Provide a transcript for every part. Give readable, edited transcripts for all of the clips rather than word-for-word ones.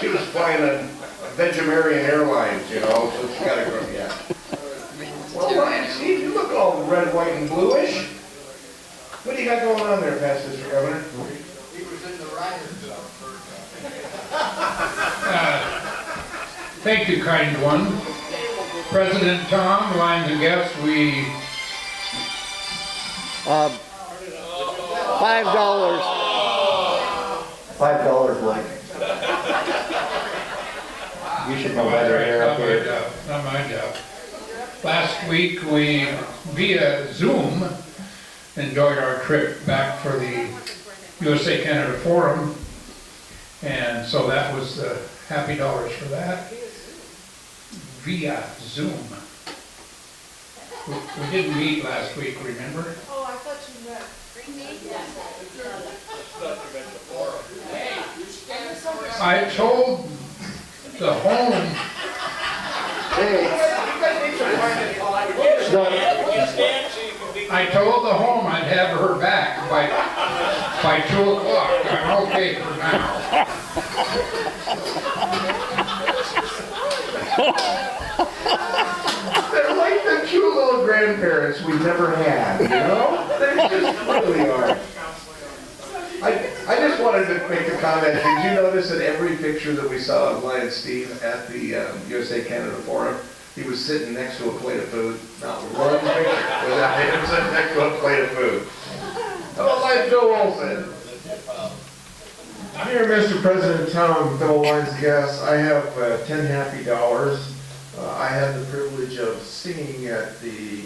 she was flying a Vegetarian Airlines, you know, so she got a girl, yeah. Well, Steve, you look all red, white, and bluish. What do you got going on there, past Mr. Governor? He was in the writer's club. Thank you, kind one. President Tom, lines and guests, we... $5. $5, Mike. You should know better here up here. Not my job. Last week, we, via Zoom, enjoyed our trip back for the USA-Canada Forum. And so that was the happy dollars for that. Via Zoom. We didn't meet last week, remember? Oh, I thought you meant. I told the home, I told the home I'd have her back by 2 o'clock. I'm okay for now. They're like the cute little grandparents we never had, you know? They just really are. I just wanted to make a comment. Did you notice that every picture that we saw of Lion Steve at the USA-Canada Forum, he was sitting next to a plate of food? Not one picture without him sitting next to a plate of food. How about Lion Joe Olsen? Dear Mr. President Tom, fellow Lions guests, I have 10 happy dollars. I had the privilege of singing at the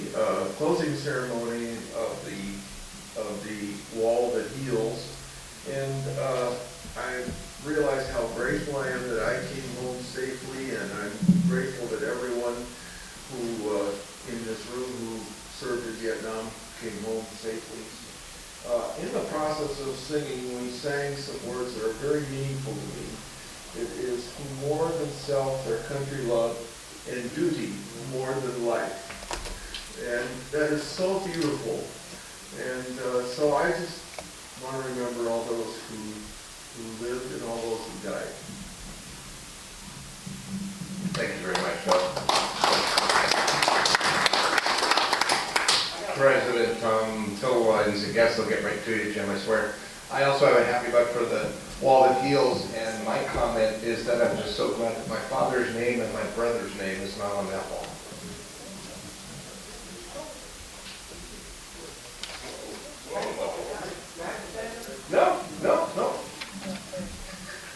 closing ceremony of the Wall That Heals, and I realized how grateful I am that I came home safely, and I'm grateful that everyone who in this room who served in Vietnam came home safely. In the process of singing, we sang some words that are very meaningful to me. It is more than self, their country love, and duty more than life. And that is so beautiful. And so I just want to remember all those who lived and all those who died. Thank you very much, Bill. President Phil Lines and guests will get right to you, Jim, I swear. I also have a happy buck for the Wall That Heals, and my comment is that I'm just so glad that my father's name and my brother's name is not on that wall. No.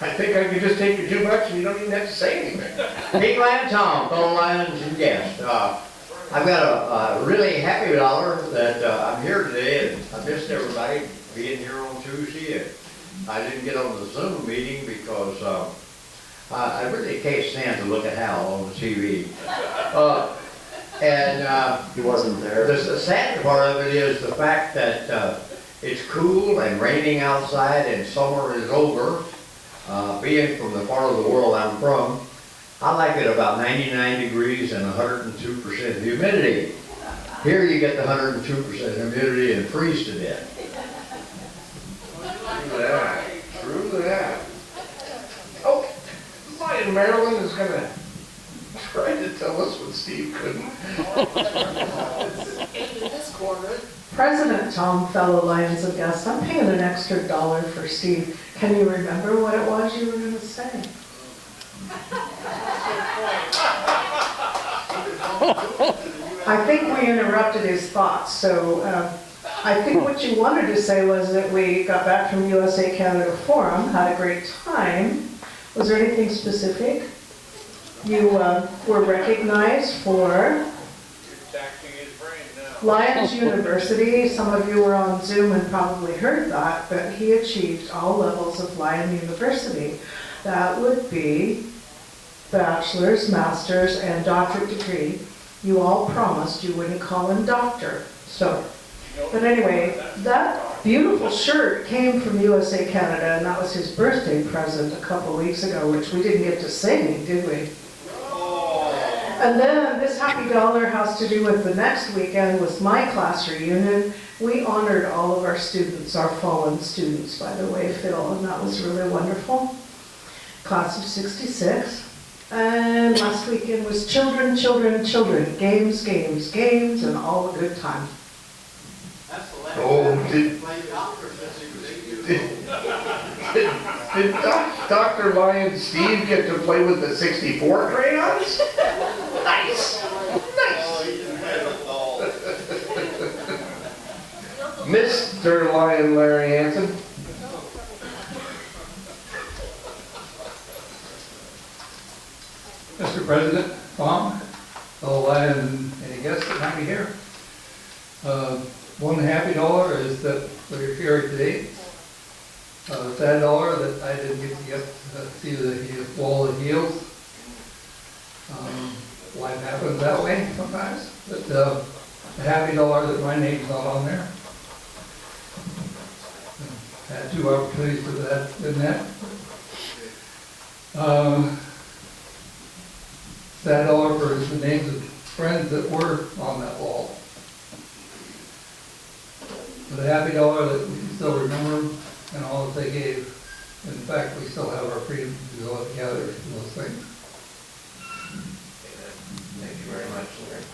I think I could just take your $2 and you don't even have to say anything. Hey, Lion Tom, fellow Lions and guests. I've got a really happy dollar that I'm here today, and I missed everybody being here on Tuesday. And I didn't get on the Zoom meeting because I really can't stand to look at Hal on the TV. He wasn't there. The sad part of it is the fact that it's cool and raining outside and summer is over. Being from the part of the world I'm from, I like it about 99 degrees and 102% humidity. Here you get the 102% humidity and freeze to death. True that. Oh, Lion Maryland is going to try to tell us what Steve couldn't. President Tom, fellow Lions and guests, I'm paying an extra $1 for Steve. Can you remember what it was you were going to say? I think we interrupted his thoughts, so I think what you wanted to say was that we got back from USA-Canada Forum, had a great time. Was there anything specific? You were recognized for Lions University. Some of you were on Zoom and probably heard that, but he achieved all levels of Lion University. That would be bachelor's, master's, and doctorate degree. You all promised you wouldn't call him doctor. So, but anyway, that beautiful shirt came from USA Canada, and that was his birthday present a couple weeks ago, which we didn't get to sing, did we? And then this happy dollar has to do with the next weekend with my class reunion. We honored all of our students, our fallen students, by the way, Phil, and that was really wonderful. class of 66. And last weekend was children, children, children, games, games, games, and all a good time. That's the last Oh, time did- we played doctor Did Dr. Lion Steve get to play with the 64 crayons? Nice. Oh, he didn't have it all. Mr. Lion Larry Hansen. Mr. President, Tom, fellow Lion, and any guests that might be here. One happy dollar is that we're here today. Sad dollar that I didn't get to see the wall of heels. Life happens that way sometimes, but a happy dollar that my name's not on there. Had 2 opportunities for that, didn't that? Sad dollar for the names of friends that were on that wall. But a happy dollar that we can still remember them and all that they gave. In fact, we still have our freedom to go together and those things. Thank you very much, Larry.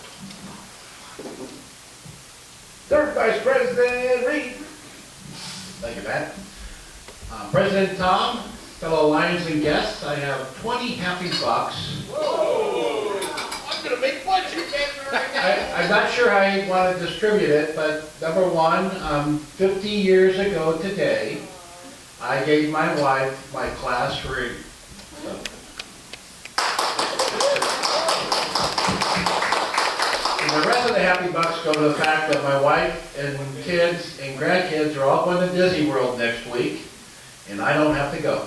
Third Vice President Reed. Thank you, Pat. President Tom, fellow Lions and guests, I have 20 happy bucks. Whoa! I'm gonna make lunch again right now. I'm not sure how you want to distribute it, but number one, 50 years ago today, I gave my wife my class ring. And the rest of the happy bucks go to the fact that my wife and kids and grandkids are all going to Disney World next week, and I don't have to go.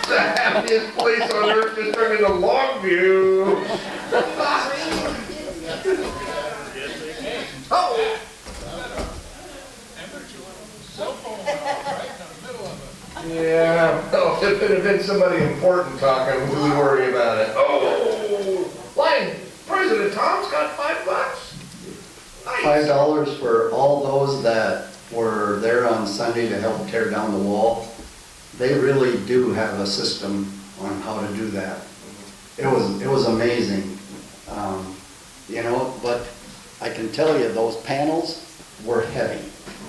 The happiest place on earth just turned into Longview. Oh! Yeah, well, if it had been somebody important talking, we would worry about it. Oh! Lion, President Tom's got $5. Nice. $5 for all those that were there on Sunday to help tear down the wall. They really do have a system on how to do that. It was amazing, you know, but I can tell you those panels were heavy.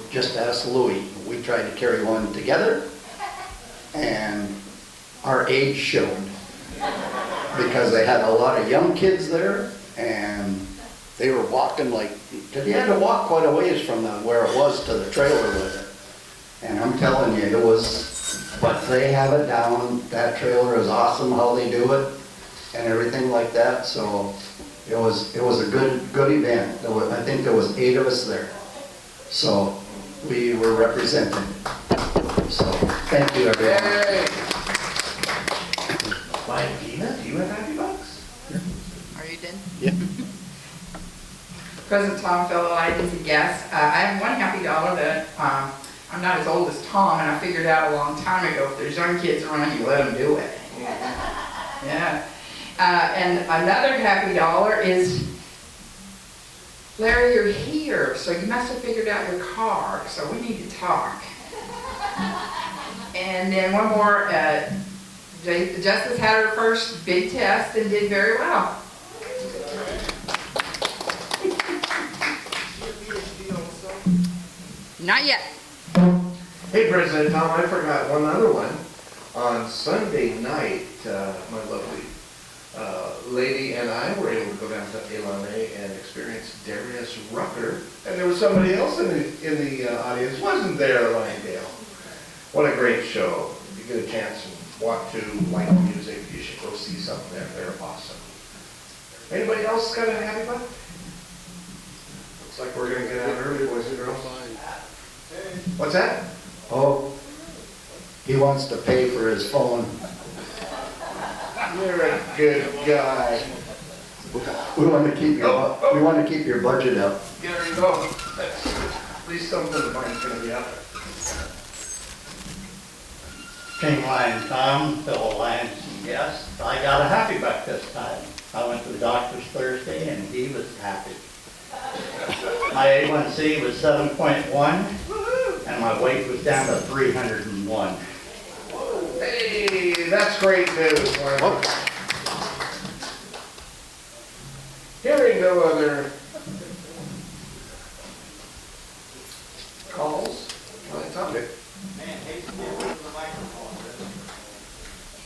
Just ask Louis. We tried to carry one together and our age showed because they had a lot of young kids there and they were walking like, because you had to walk quite a ways from where it was to the trailer with it. And I'm telling you, it was, but they have it down. That trailer is awesome how they do it and everything like that. So it was a good event. I think there was 8 of us there. So we were represented. So thank you, everyone. Yay! Lion Dina, do you have happy bucks? Are you done? Yeah. President Tom, fellow ladies and guests, I have one happy dollar that I'm not as old as Tom, and I figured out a long time ago, if there's young kids around, you let them do it. Yeah. And another happy dollar is, Larry, you're here, so you must have figured out your car, so we need to talk. And then one more, Justice had her first big test and did very well. Not yet. Hey, President Tom, I forgot one other one. On Sunday night, my lovely lady and I were able to go down to Elane and experience Darius Rucker. And there was somebody else in the audience, wasn't there, Lyondale? What a great show. If you get a chance and want to like music, you should go see something there. They're awesome. Anybody else got a happy buck? Looks like we're going to get out early, boys and girls. What's that? Oh, he wants to pay for his phone. You're a good guy. We want to keep your budget up. There you go. At least something of mine's gonna be up. King Lion Tom, fellow Lions and guests, I got a happy buck this time. I went to the doctor's Thursday and he was happy. My A1C was 7.1 and and my weight was down to 301. Hey, that's great news, Larry. Hearing no other calls, Tom.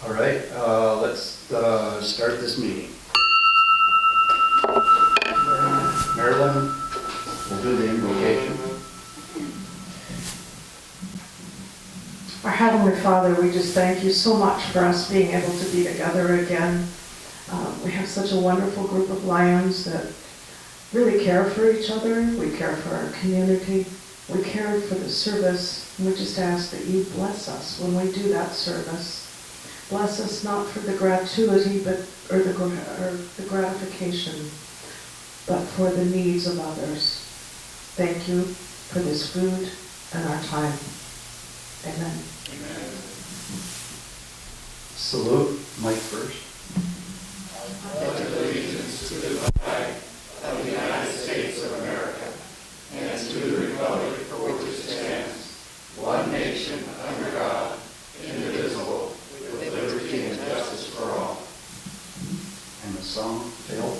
All right, let's start this meeting. Marilyn will do the invocation. Our Heavenly Father, we just thank you so much for us being able to be together again. We have such a wonderful group of Lions that really care for each other. We care for our community. We care for the service. And we just ask that you bless us when we do that service. Bless us not for the gratuity or the gratification, but for the needs of others. Thank you for this food and our time. Amen. Salute, Mike first. And the song, Phil.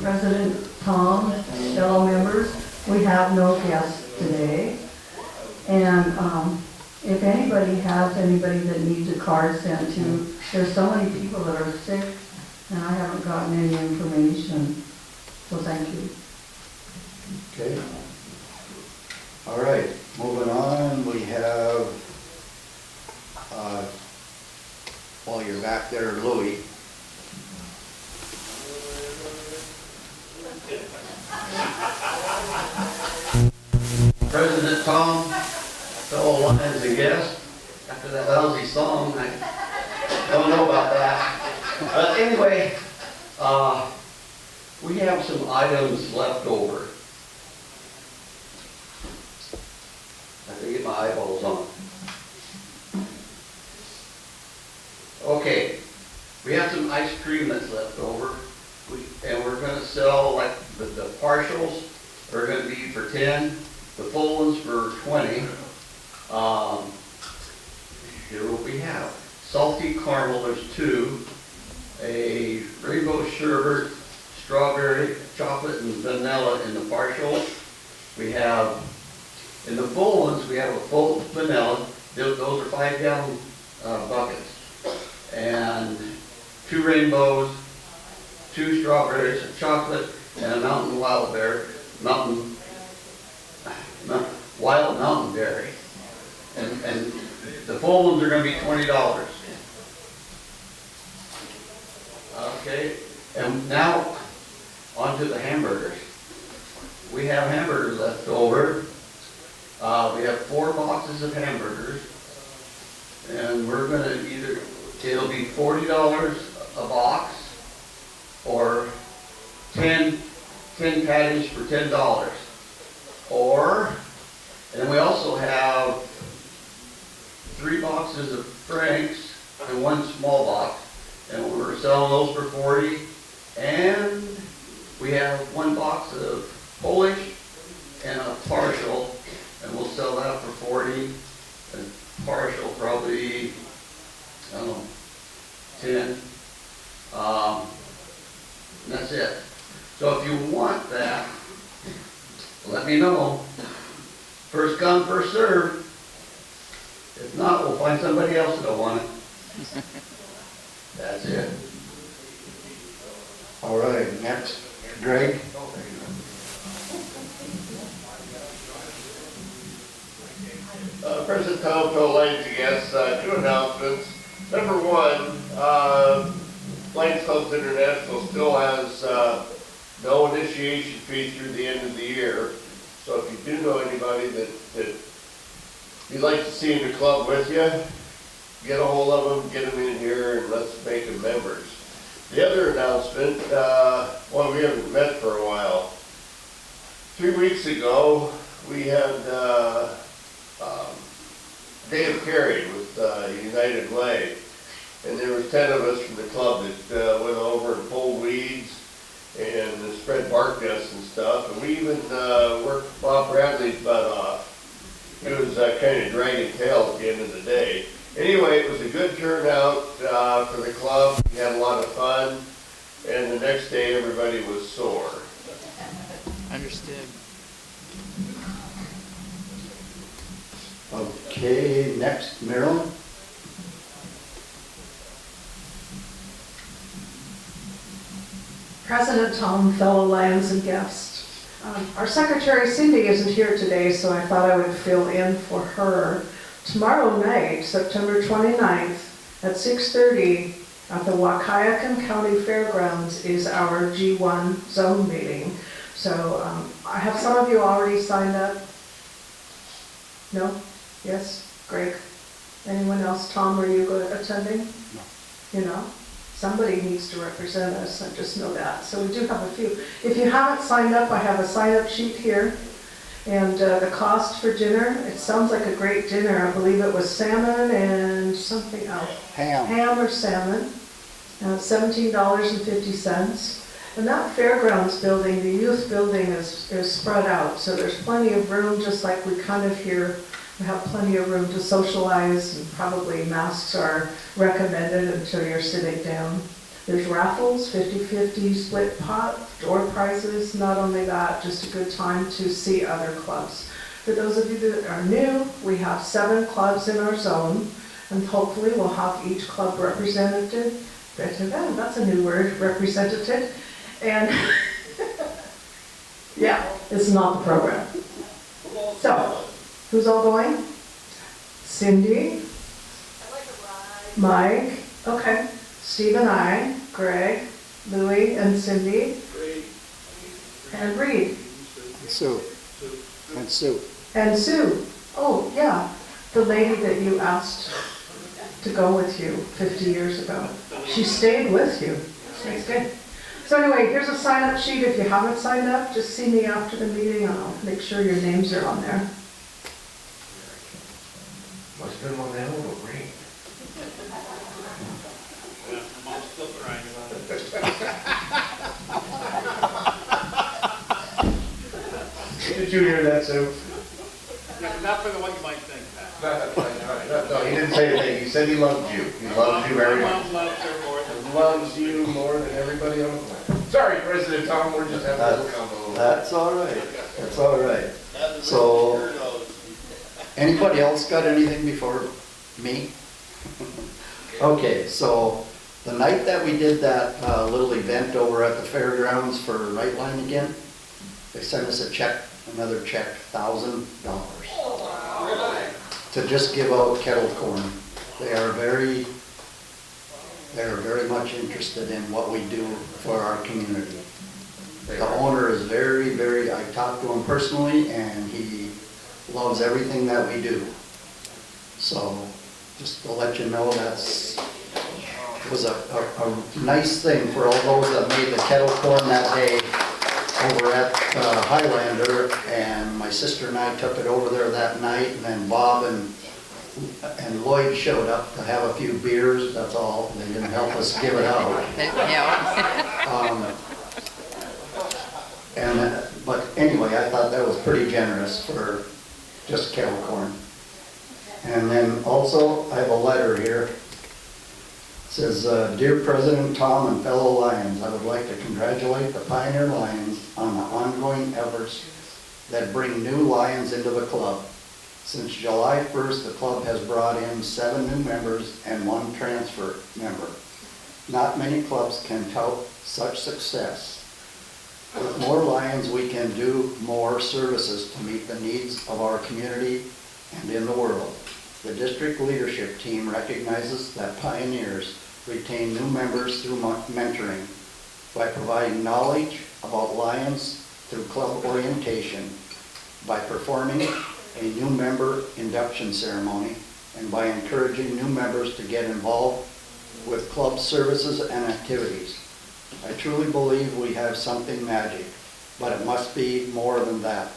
President Tom, fellow members, we have no guests today. And if anybody has anybody that needs a card sent to, there's so many people that are sick and I haven't gotten any information. So thank you. Okay. All right, moving on, we have, while you're back there, Louis. President Tom, fellow Lions and guests, after that lousy song, I don't know about that. But anyway, we have some items left over. I have to get my eyeballs on. Okay, we have some ice cream that's left over. And we're gonna sell, like, the partials are gonna be for 10, the full ones for 20. Here what we have. Salty caramel, there's 2. A rainbow sherbet, strawberry, chocolate, and vanilla in the partial. We have, in the full ones, we have a full vanilla. Those are 5-gallon buckets. And 2 rainbows, 2 strawberries, a chocolate, and a wild mountain berry. And the full ones are gonna be $20. Okay, and now on to the hamburgers. We have hamburgers left over. We have 4 boxes of hamburgers. And we're gonna it'll be $40 a box, or 10 patties for $10. And then we also have 3 boxes of Frank's and 1 small box, and we're selling those for $40. And we have 1 box of Polish and a partial, and we'll sell that for $40. And partial probably, I don't know, 10. And that's it. So if you want that, let me know. First come, first serve. If not, we'll find somebody else that'll want it. That's it. All right, next, Greg. President Tom, fellow Lions and guests, 2 announcements. Number 1, Lions Clubs International still has no initiation fee through the end of the year. So if you do know anybody that you'd like to see in the club with you, get a hold of them, get them in here, and let's make them members. The other announcement, well, we haven't met for a while. 3 weeks ago, we had Day of Caring with United Way. And there was 10 of us from the club that went over and pulled weeds and spread bark dust and stuff. And we even worked Bob Bradley's butt off. He was kind of dragging tail at the end of the day. Anyway, it was a good turnout for the club. We had a lot of fun. And the next day, everybody was sore. Understood. Okay, next, Marilyn. President Tom, fellow Lions and guests. Our secretary Cindy isn't here today, so I thought I would fill in for her. Tomorrow night, September 29th at 6:30 at the Wahkiakum County Fairgrounds is our G1 zone meeting. So I have some of you already signed up. No? Yes? Greg? Anyone else? Tom, are you attending? No. You know? Somebody needs to represent us, I just know that. So we do have a few. If you haven't signed up, I have a sign-up sheet here. And the cost for dinner, it sounds like a great dinner. I believe it was salmon and something else. Ham or salmon, $17.50. And that fairgrounds building, the youth building is spread out. So there's plenty of room, just like we kind of here. We have plenty of room to socialize, and probably masks are recommended until you're sitting down. There's raffles, 50-50 split pot, door prizes. Not only that, just a good time to see other clubs. For those of you that are new, we have 7 clubs in our zone, and hopefully we'll have each club represented. That's a new word, represented. And yeah, it's not the program. So, who's all going? Cindy? Mike? Okay. Steve and I, Greg, Louie, and Cindy. And Reed. Sue. And Sue. And Sue. Oh, yeah. The lady that you asked to go with you 50 years ago. She stayed with you. She's good. So anyway, here's a sign-up sheet. If you haven't signed up, just see me after the meeting and I'll make sure your names are on there. Must have been one that little rain. Yeah, my mom's still crying about it. Did you hear that, Sue? Yeah, but not for the one you might think that. No, he didn't say anything. He said he loved you. He loves you very My much. mom loves her more than. Loves you more than everybody on the planet. Sorry, President Tom, we're just having a little combo. That's all right. That's all right. So, anybody else got anything before me? Okay, so the night that we did that little event over at the fairgrounds for Right Line again, they sent us a check, another check, $1,000 to just give out kettle corn. They are very much interested in what we do for our community. The owner is very, I talked to him personally, and he loves everything that we do. So, just to let you know, it was a nice thing for all those that made the kettle corn that day over at Highlander, and my sister and I took it over there that night, and then Bob and Lloyd showed up to have a few beers, that's all. They didn't help us give it out. But anyway, I thought that was pretty generous for just kettle corn. And then also, I have a letter here. It says, Dear President Tom and fellow Lions, I would like to congratulate the Pioneer Lions on the ongoing efforts that bring new Lions into the club. Since July 1st, the club has brought in 7 new members and 1 transfer member. Not many clubs can tout such success. With more Lions, we can do more services to meet the needs of our community and in the world. The district leadership team recognizes that pioneers retain new members through mentoring by providing knowledge, about Lions through club orientation by performing a new member induction ceremony and by encouraging new members to get involved with club services and activities. I truly believe we have something magic, but it must be more than that.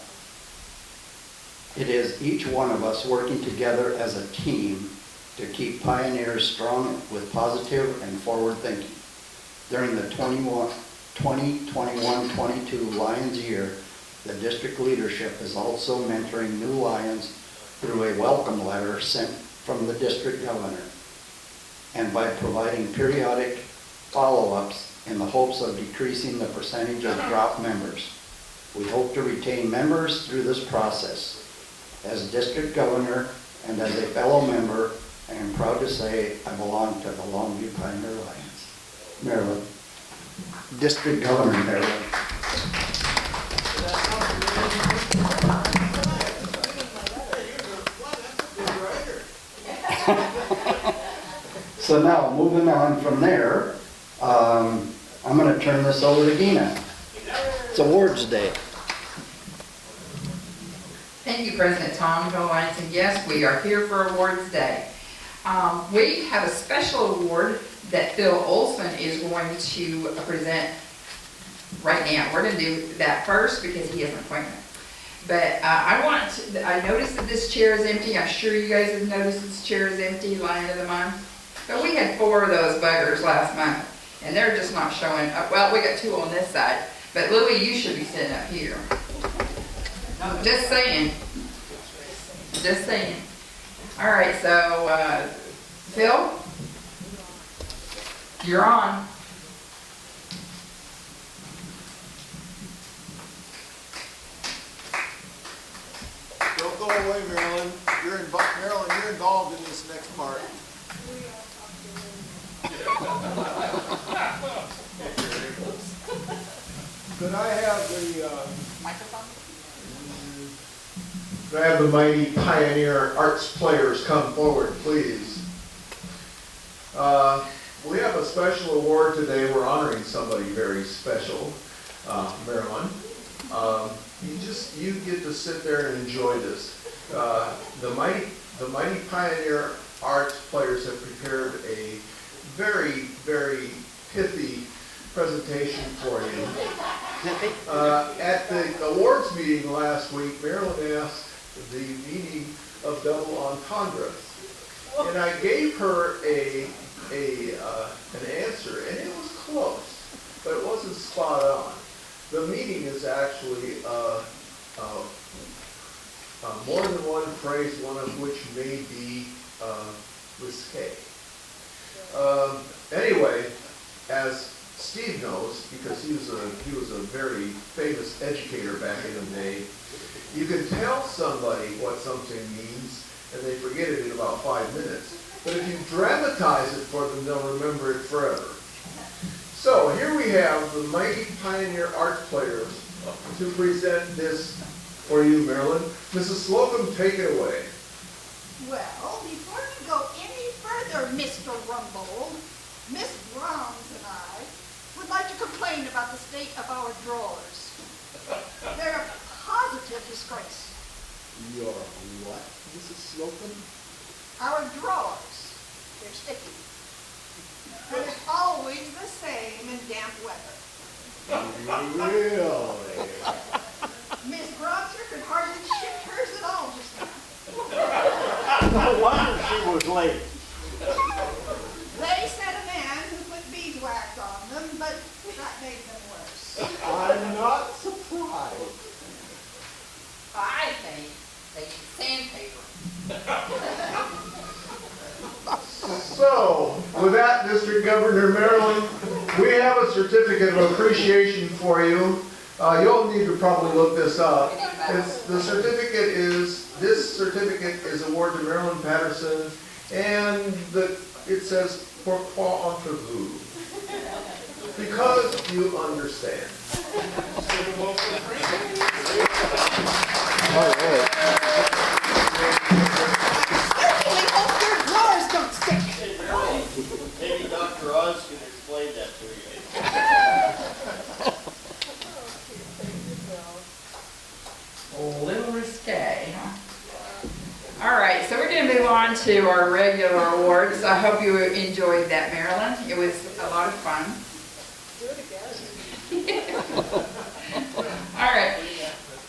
It is each one of us working together as a team to keep Pioneers strong with positive and forward thinking. During the 2021-22 Lions year, the district leadership is also mentoring new Lions through a welcome letter sent from the district governor and by providing periodic follow-ups in the hopes of decreasing the percentage of drop members. We hope to retain members through this process. As district governor and as a fellow member, I am proud to say I belong to the Longview Pioneer Lions. Maryland. District Governor, Maryland. So now, moving on from there, I'm going to turn this over to Gina. It's Awards Day. Thank you, President Tom, fellow Lions, and yes, we are here for Awards Day. We have a special award that Phil Olson is going to present right now. We're going to do that first because he has an appointment. But I noticed that this chair is empty. I'm sure you guys have noticed this chair is empty, Lion of the Month. But we had 4 of those buggers last month, and they're just not showing up. Well, we got 2 on this side, but Louie, you should be sitting up here. Just saying. Just saying. All right, so Phil, you're on. Don't go away, Marilyn. Marilyn, you're involved in this next part. Could I have the Microphone? Could I have the mighty Pioneer Arts players come forward, please? We have a special award today. We're honoring somebody very special, Marilyn. You get to sit there and enjoy this. The mighty Pioneer Arts players have prepared a very, very pithy presentation for you. At the awards meeting last week, Marilyn asked the meaning of double entendre, and I gave her an answer, and it was close, but it wasn't spot on. The meaning is actually more than one phrase, one of which may be risque. Anyway, as Steve knows, because he was a very famous educator back in the day, you can tell somebody what something means and they forget it in about 5 minutes. But if you dramatize it for them, they'll remember it forever. So here we have the mighty Pioneer Arts players to present this for you, Marilyn. Mrs. Slocum, take it away. Well, before we go any further, Mr. Rumbold, Miss Browns and I would like to complain about the state of our drawers. They're a positive disgrace. Your what, Mrs. Slocum? Our drawers, they're sticky. And it's always the same in damp weather. Really? Miss Bronzer could hardly shift hers at all just now. No wonder she was late. They said a man who put beeswax on them, but that made them worse. I'm not surprised. I think they use sandpaper. So, with that, District Governor Marilyn, we have a certificate of appreciation for you. You'll need to probably look this up. This certificate is award to Marilyn Patterson, and it says pourquoi entre vous, because you understand. All right. Certainly hope your drawers don't stick. Maybe Dr. Oz can explain that to you. on to our regular awards. I hope you enjoyed that, Marilyn. It was a lot of fun. All right.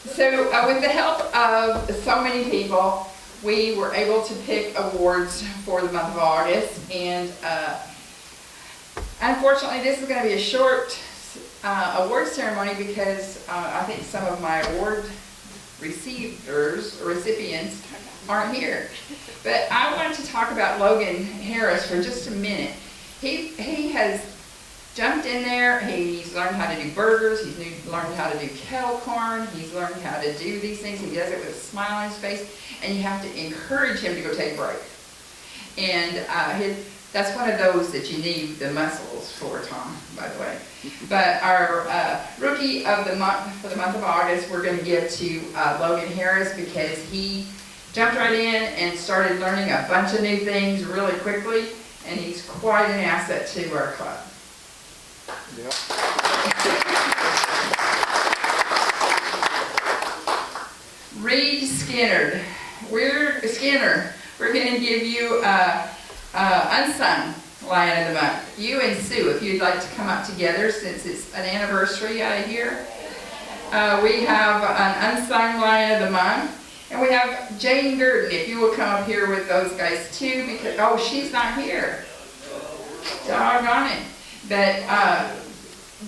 So with the help of so many people, we were able to pick awards for the month of August. And unfortunately, this is going to be a short award ceremony because I think some of my award recipients aren't here. But I wanted to talk about Logan Harris for just a minute. He has jumped in there. He's learned how to do burgers. He's learned how to do kettle corn. He's learned how to do these things. He does it with a smile on his face. And you have to encourage him to go take a break. And that's one of those that you need the muscles for, Tom, by the way. But our rookie of the month, for the month of August, we're going to give to Logan Harris because he jumped right in and started learning a bunch of new things really quickly, and he's quite an asset to our club. Yep. Reed Skinner. We're going to give you Unsung Lion of the Month. You and Sue, if you'd like to come up together since it's an anniversary out here. We have an Unsung Lion of the Month. And we have Jane Gurdon, if you will come up here with those guys too, because, oh, she's not here. Doggone it. But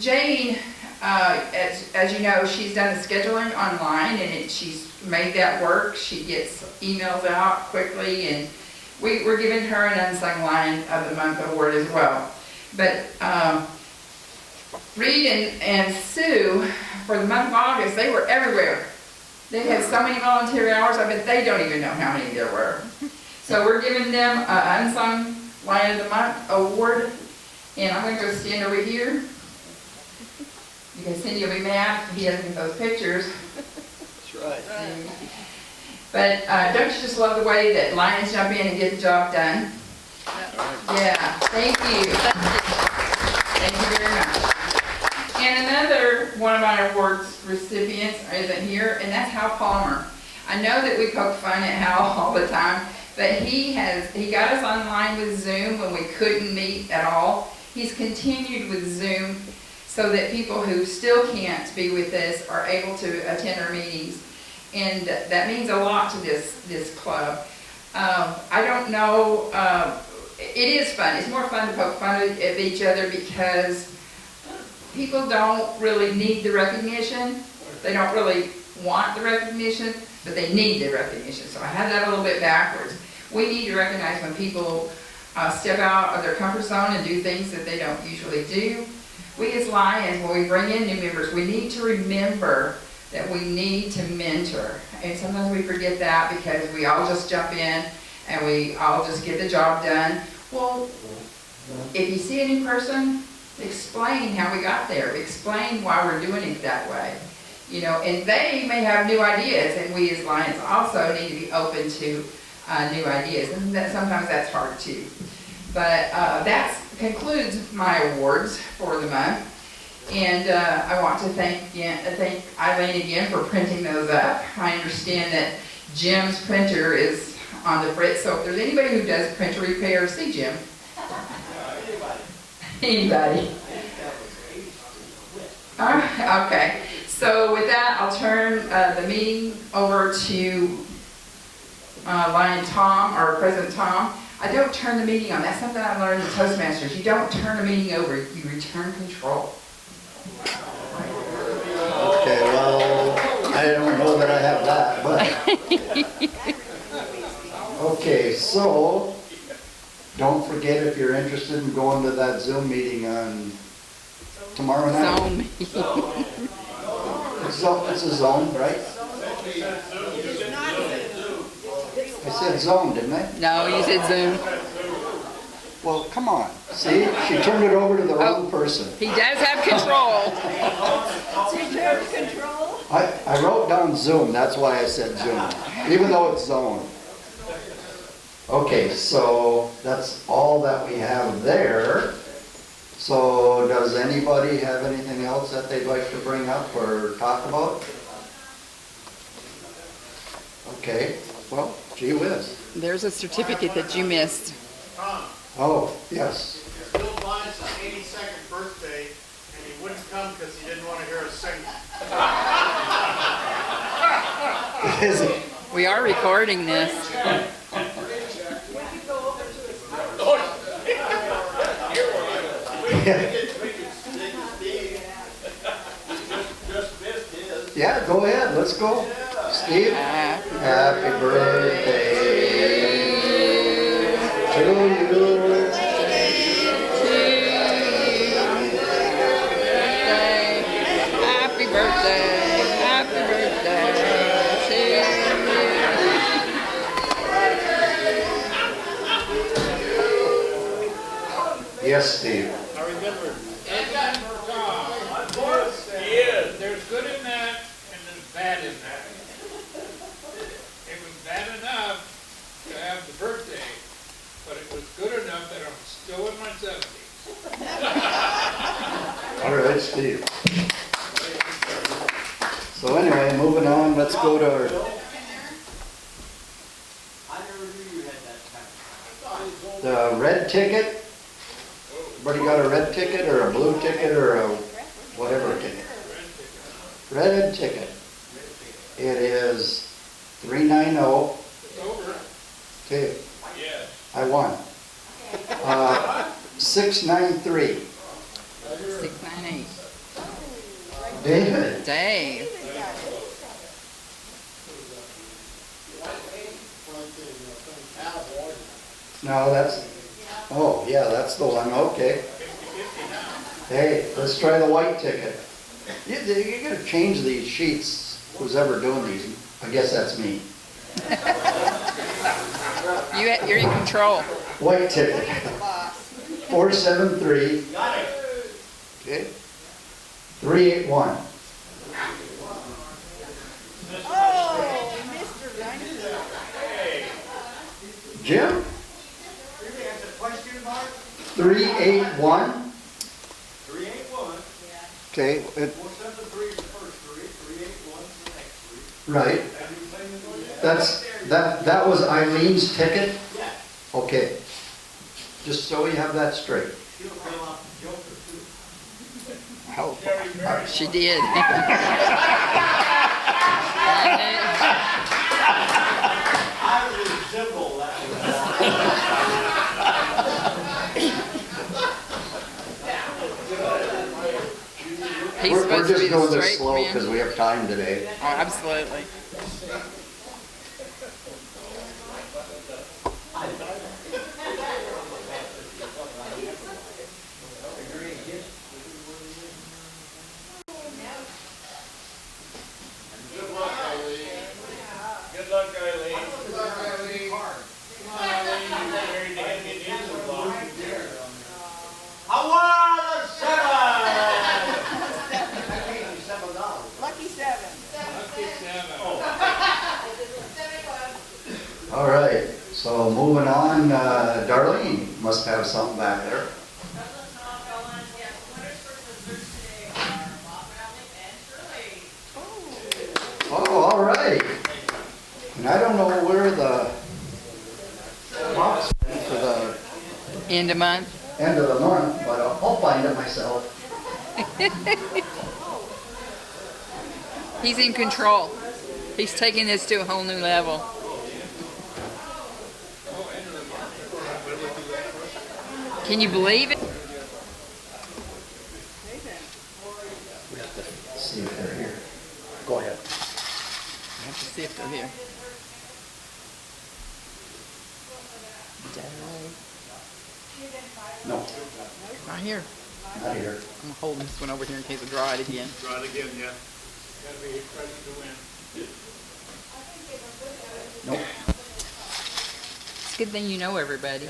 Jane, as you know, she's done the scheduling online, and she's made that work. She gets emails out quickly, and we're giving her an Unsung Lion of the Month award as well. But Reed and Sue, for the month of August, they were everywhere. They had so many volunteer hours, I bet they don't even know how many there were. So we're giving them an Unsung Lion of the Month award. And I'm going to go stand over here. Because Cindy will be mad if he doesn't get those pictures. That's right. But don't you just love the way that lions jump in and get the job done? Yeah, thank you. Thank you very much. And another one of my awards recipients isn't here, and that's Hal Palmer. I know that we poke fun at Hal all the time, but he got us online with Zoom when we couldn't meet at all. He's continued with Zoom so that people who still can't be with us are able to attend our meetings. And that means a lot to this club. I don't know, it is fun. It's more fun to poke fun at each other because people don't really need the recognition. They don't really want the recognition, but they need the recognition. So I have that a little bit backwards. We need to recognize when people step out of their comfort zone and do things that they don't usually do. We as Lions, when we bring in new members, we need to remember that we need to mentor. And sometimes we forget that because we all just jump in and we all just get the job done. Well, if you see a new person, explain how we got there. Explain why we're doing it that way. You know, and they may have new ideas, and we as Lions also need to be open to new ideas. And sometimes that's hard too. But that concludes my awards for the month. And I want to thank Eileen again for printing those up. I understand that Jim's printer is on the fritz, so if there's anybody who does printer repair, see Jim. Anybody? Okay. So with that, I'll turn the meeting over to Lion Tom, or President Tom. I don't turn the meeting on. That's something I learned in Toastmasters. You don't turn the meeting over. You return control. Okay, well, I don't know that I have that, but. Okay, so, don't forget if you're interested in going to that Zoom meeting on tomorrow night. Zoom. It's a zone, right? I said zone, didn't I? No, you said Zoom. Well, come on. See, she turned it over to the wrong person. He does have control. I wrote down Zoom, that's why I said Zoom, even though it's zone. Okay, so that's all that we have there. So does anybody have anything else that they'd like to bring up or talk about? Okay, Well, gee whiz. There's a certificate that you missed. Tom, Oh, yes. Bill Blind's 82nd birthday, and he wouldn't come because he didn't want to hear us sing. Is it? We are recording this. Yeah, go ahead, let's go. Steve? Happy birthday to you. Happy birthday, happy birthday to you. Yes, Steve. I remember. There's good in that, and there's bad in that. It was bad enough to have the birthday, but it was good enough that I'm still in my 70s. All right, Steve. So anyway, moving on, let's go to our, the red ticket. Everybody got a red ticket or a blue ticket or a whatever ticket? Red ticket. It is 390. It's over. Okay, Yes. I won. 693. 698. David. Dave. No, that's, oh, yeah, that's the one, okay. Hey, let's try the white ticket. You gotta change these sheets, who's ever doing these. I guess that's me. You're in control. White ticket. 473. Okay. 381. Oh, Mr. Running. Jim? 381. 381. Okay, it, 473 is the first three, 381 is the next three. right. That was Eileen's ticket? Yeah. Okay. Just so we have that straight. She'll fill out the Joker too. Oh, she did. I would resemble that He's We're supposed to just be the going this straight slow man. because we have time today. Oh, absolutely. Good luck, Eileen. Good luck, Eileen. Good luck, Eileen. Come on, Eileen, you're married to him, you need some luck. I won a Lucky seven. Lucky seven. All right, so moving on, Darlene must have something back there. Oh, all right. And I don't know where the box went for the End of month. end of the month, but I'll find it myself. He's in control. He's taking this to a whole new level. Can you believe it? We have to see if they're here. Go ahead. I have to see if they're here. No, Right here. not here. I'm holding this one over here in case I draw it again. Try it again, yeah. Gotta be ready to win. Nope. It's a good thing you know everybody.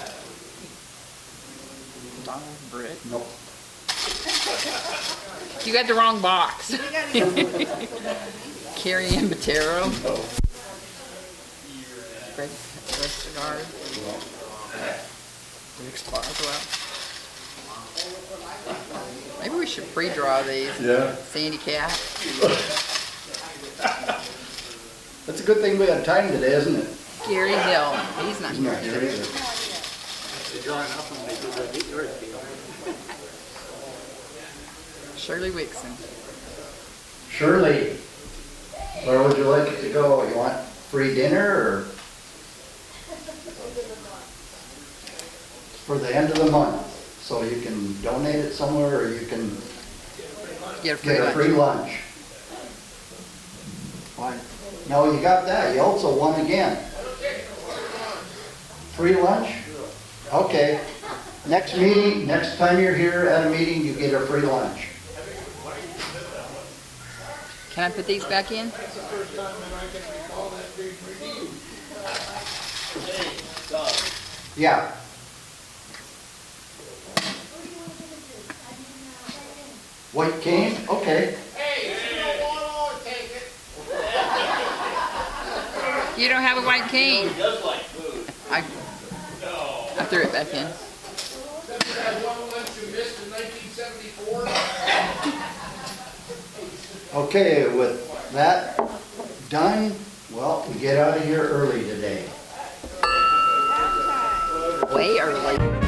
Donald Britt. Nope. You got the wrong box. Carrie Ann Botero. Greg Westergaard. Rick Sparkwell. Maybe we should pre-draw these. Yeah. Sandy Cat. That's a good thing we got time today, isn't it? Gary Hill, he's not He's not here here. either. Shirley Wixon. Shirley, where would you like it to go? You want free dinner or? For the end of the month, so you can donate it somewhere or you can Get a free get a lunch. free lunch. Fine. No, you got that. You also won again. Free lunch? Okay. Next meeting, next time you're here at a meeting, you get a free lunch. Can I put these back in? That's the first time that I can recall that being reviewed. Yeah. White cane? Okay. Hey, if you don't want all, take it. You don't have a white cane. Just like food. I threw it back in. Remember that one lunch you missed in 1974? Okay, with that done, well, we get out of here early today. Way early.